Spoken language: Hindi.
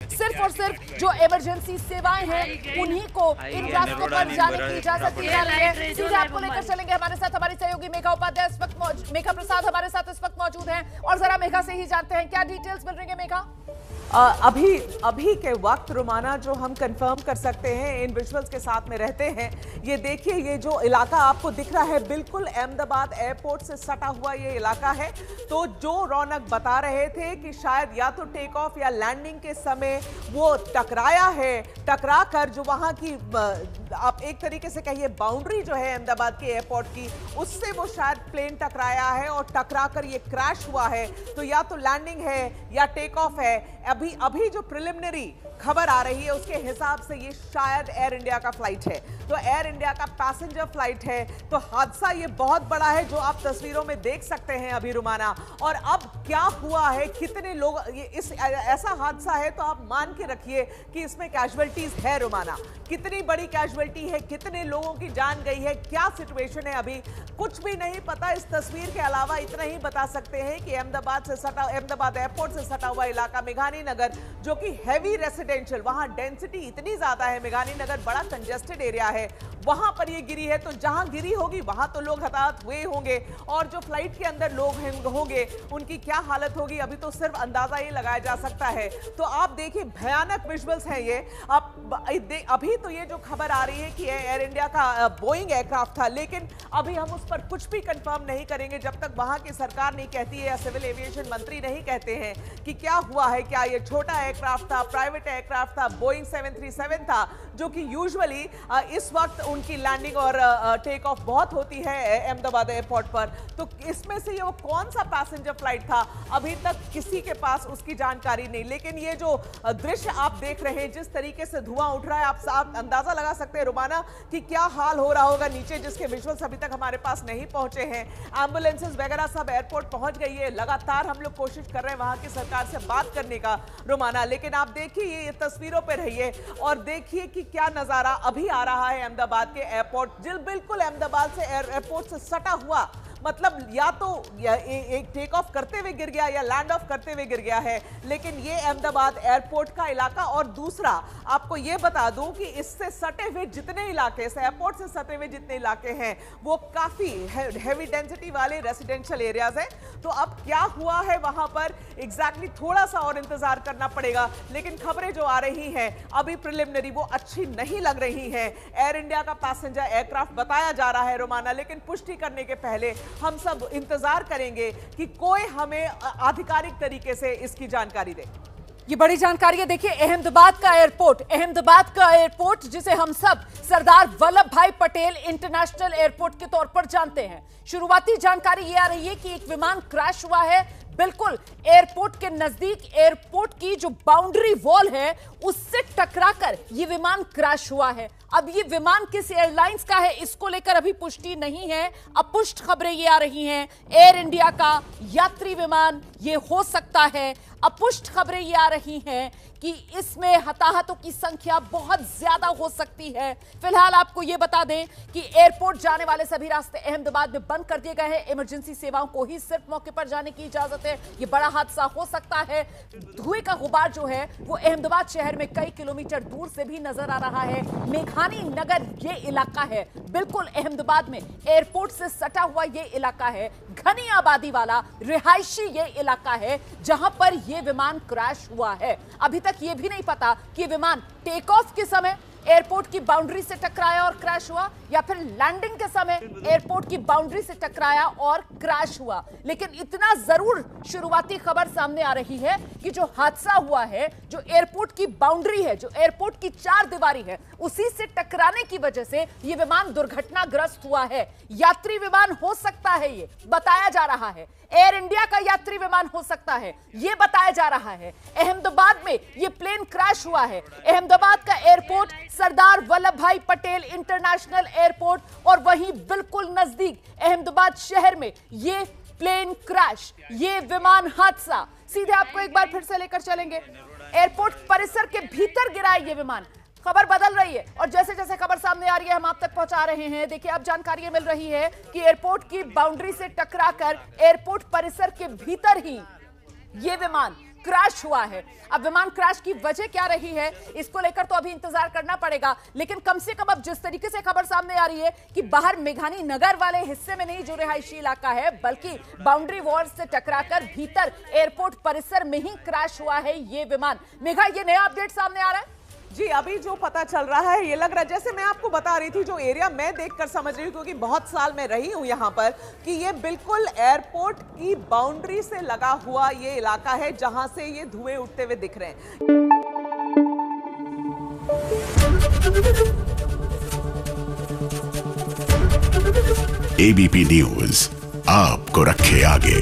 सिर्फ और सिर्फ जो इमरजेंसी सेवाएं हैं उन्हीं को इन रास्तों पर जाने की इजाजत दी जा रही है। सीधे आपको लेकर चलेंगे, हमारे साथ हमारी सहयोगी मेघा उपाध्याय इस वक्त मेघा प्रसाद हमारे साथ इस वक्त मौजूद हैं और जरा मेघा से ही जानते हैं क्या डिटेल्स मिल रही है। मेघा, अभी के वक्त रुमाना जो हम कंफर्म कर सकते हैं इन विजुअल्स के साथ में रहते हैं, ये देखिए, ये जो इलाका आपको दिख रहा है बिल्कुल अहमदाबाद एयरपोर्ट से सटा हुआ ये इलाका है। तो जो रौनक बता रहे थे कि शायद या तो टेक ऑफ या लैंडिंग के समय वो टकराया है, टकरा कर जो वहां की आप एक तरीके से कहिए बाउंड्री जो है अहमदाबाद के एयरपोर्ट की, उससे वो शायद प्लेन टकराया है और टकरा कर ये क्रैश हुआ है। तो या तो लैंडिंग है या टेक ऑफ है। अभी जो प्रिलिमिनरी खबर आ रही है उसके हिसाब से ये शायद एयर इंडिया का फ्लाइट है। तो एयर इंडिया का पैसेंजर फ्लाइट है। तो हादसा ये बहुत बड़ा है जो आप तस्वीरों में देख सकते हैं अभी रुमाना। और अब क्या हुआ है, कितने लोग, इस ऐसा हादसा है तो आप मान के रखिए कि इसमें कैजुअलिटीज है रुमाना। कितनी बड़ी कैजुअलिटी है, कितने लोगों की जान गई है, क्या सिचुएशन है अभी कुछ भी नहीं पता। इस तस्वीर के अलावा इतना ही बता सकते हैं कि अहमदाबाद एयरपोर्ट से सटा हुआ इलाका मेघानी नगर, जो कि हैवी रेसिडेंशियल, वहां डेंसिटी इतनी ज्यादा है, मेघानी नगर बड़ा कंजेस्टेड एरिया है, वहां पर ये गिरी है। तो जहां गिरी होगी वहां तो लोग हताहत हुए होंगे और जो फ्लाइट के अंदर लोग होंगे उनकी क्या हालत होगी अभी तो सिर्फ अंदाजा ही लगाया जा सकता है। तो आप देखिए, भयानक विजुअल्स हैं ये। अभी तो ये जो खबर आ रही है कि एयर इंडिया का बोइंग एयरक्राफ्ट था, लेकिन अभी हम उस पर कुछ भी कंफर्म नहीं करेंगे जब तक वहां की सरकार नहीं कहती है या सिविल एविएशन मंत्री नहीं कहते हैं कि क्या हुआ है, क्या ये छोटा एयरक्राफ्ट था, प्राइवेट एयरक्राफ्ट था, बोइंग 737 था, जो कि यूजुअली इस वक्त उनकी लैंडिंग और टेक ऑफ बहुत होती है अहमदाबाद एयरपोर्ट पर। तो इसमें से ये वो कौन सा पैसेंजर फ्लाइट था, अभी तक किसी के पास उसकी जानकारी नहीं। लेकिन ये जो दृश्य आप देख रहे हैं, जिस तरीके से धुआं उठ रहा है, आप अंदाजा लगा सकते हैं रुमाना कि क्या हाल हो रहा होगा नीचे, जिसके विजुअल्स अभी तक हमारे पास नहीं पहुंचे हैं। एम्बुलेंसेस वगैरह सब एयरपोर्ट पहुंच गई है। लगातार हम लोग कोशिश कर रहे हैं वहां की सरकार से बात करने का रुमाना। लेकिन आप देखिए, ये तस्वीरों पर रहिए और देखिए कि क्या नजारा अभी आ रहा है अहमदाबाद के एयरपोर्ट। बिल्कुल अहमदाबाद से एयरपोर्ट से सटा हुआ, मतलब या तो एक टेक ऑफ करते हुए गिर गया या लैंड ऑफ करते हुए गिर गया है। लेकिन ये अहमदाबाद एयरपोर्ट का इलाका। और दूसरा आपको ये बता दूं कि इससे सटे हुए जितने इलाके, इस एयरपोर्ट से सटे हुए जितने इलाके हैं, वो काफी हैवी डेंसिटी वाले रेसिडेंशियल एरियाज हैं। तो अब क्या हुआ है वहां पर एग्जैक्टली थोड़ा सा और इंतजार करना पड़ेगा। लेकिन खबरें जो आ रही हैं अभी प्रिलिमिनरी, वो अच्छी नहीं लग रही हैं। एयर इंडिया का पैसेंजर एयरक्राफ्ट बताया जा रहा है रुमाना, लेकिन पुष्टि करने के पहले हम सब इंतजार करेंगे कि कोई हमें आधिकारिक तरीके से इसकी जानकारी दे। ये बड़ी जानकारी है। देखिए, अहमदाबाद का एयरपोर्ट जिसे हम सब सरदार वल्लभ भाई पटेल इंटरनेशनल एयरपोर्ट के तौर पर जानते हैं। शुरुआती जानकारी ये आ रही है कि एक विमान क्रैश हुआ है बिल्कुल एयरपोर्ट के नजदीक। एयरपोर्ट की जो बाउंड्री वॉल है उससे टकराकर ये विमान क्रैश हुआ है। अब ये विमान किस एयरलाइंस का है इसको लेकर अभी पुष्टि नहीं है। अपुष्ट खबरें ये आ रही हैं एयर इंडिया का यात्री विमान ये हो सकता है। अपुष्ट खबरें ये आ रही हैं कि इसमें हताहतों की संख्या बहुत ज्यादा हो सकती है। फिलहाल आपको ये बता दें कि एयरपोर्ट जाने वाले सभी रास्ते अहमदाबाद में बंद कर दिए गए हैं। इमरजेंसी सेवाओं को ही सिर्फ मौके पर जाने की इजाजत है। ये बड़ा हादसा हो सकता है। धुएं का गुबार जो है वो अहमदाबाद शहर में कई किलोमीटर दूर से भी नजर आ रहा है। मेघानी नगर ये इलाका है, बिल्कुल अहमदाबाद में एयरपोर्ट से सटा हुआ ये इलाका है। घनी आबादी वाला रिहायशी ये इलाका है जहां पर ये विमान क्रैश हुआ है। अभी तक ये भी नहीं पता कि विमान टेक ऑफ के समय एयरपोर्ट की बाउंड्री से टकराया और क्रैश हुआ या फिर लैंडिंग के समय एयरपोर्ट की बाउंड्री से टकराया और क्रैश हुआ। लेकिन इतना जरूर शुरुआती खबर सामने आ रही है कि जो हादसा हुआ है, जो एयरपोर्ट की बाउंड्री है, जो एयरपोर्ट की चार दीवारी है, उसी से टकराने की वजह से यह विमान दुर्घटनाग्रस्त हुआ है। यात्री विमान हो सकता है, ये बताया जा रहा है। एयर इंडिया का यात्री विमान हो सकता है, यह बताया जा रहा है। अहमदाबाद में यह प्लेन क्रैश हुआ है। अहमदाबाद का एयरपोर्ट सरदार वल्लभ भाई पटेल इंटरनेशनल एयरपोर्ट और वहीं बिल्कुल नजदीक अहमदाबाद शहर में यह प्लेन क्रैश, यह विमान हादसा। सीधे आपको एक बार फिर से लेकर चलेंगे। एयरपोर्ट परिसर के भीतर गिरा है यह विमान। खबर बदल रही है और जैसे जैसे खबर सामने आ रही है हम आप तक पहुंचा रहे हैं। देखिए, अब जानकारी मिल रही है कि एयरपोर्ट की बाउंड्री से टकराकर एयरपोर्ट परिसर के भीतर ही यह विमान क्रैश हुआ है। अब विमान क्रैश की वजह क्या रही है इसको लेकर तो अभी इंतजार करना पड़ेगा, लेकिन कम से कम अब जिस तरीके से खबर सामने आ रही है कि बाहर मेघानी नगर वाले हिस्से में नहीं जो रिहायशी इलाका है, बल्कि बाउंड्री वॉल से टकराकर भीतर एयरपोर्ट परिसर में ही क्रैश हुआ है ये विमान। मेघा, ये नया अपडेट सामने आ रहा है? जी, अभी जो पता चल रहा है ये लग रहा है, जैसे मैं आपको बता रही थी, जो एरिया मैं देखकर समझ रही हूँ क्योंकि बहुत साल मैं रही हूँ यहाँ पर, कि ये बिल्कुल एयरपोर्ट की बाउंड्री से लगा हुआ ये इलाका है जहां से ये धुएं उठते हुए दिख रहे हैं। एबीपी न्यूज आपको रखे आगे।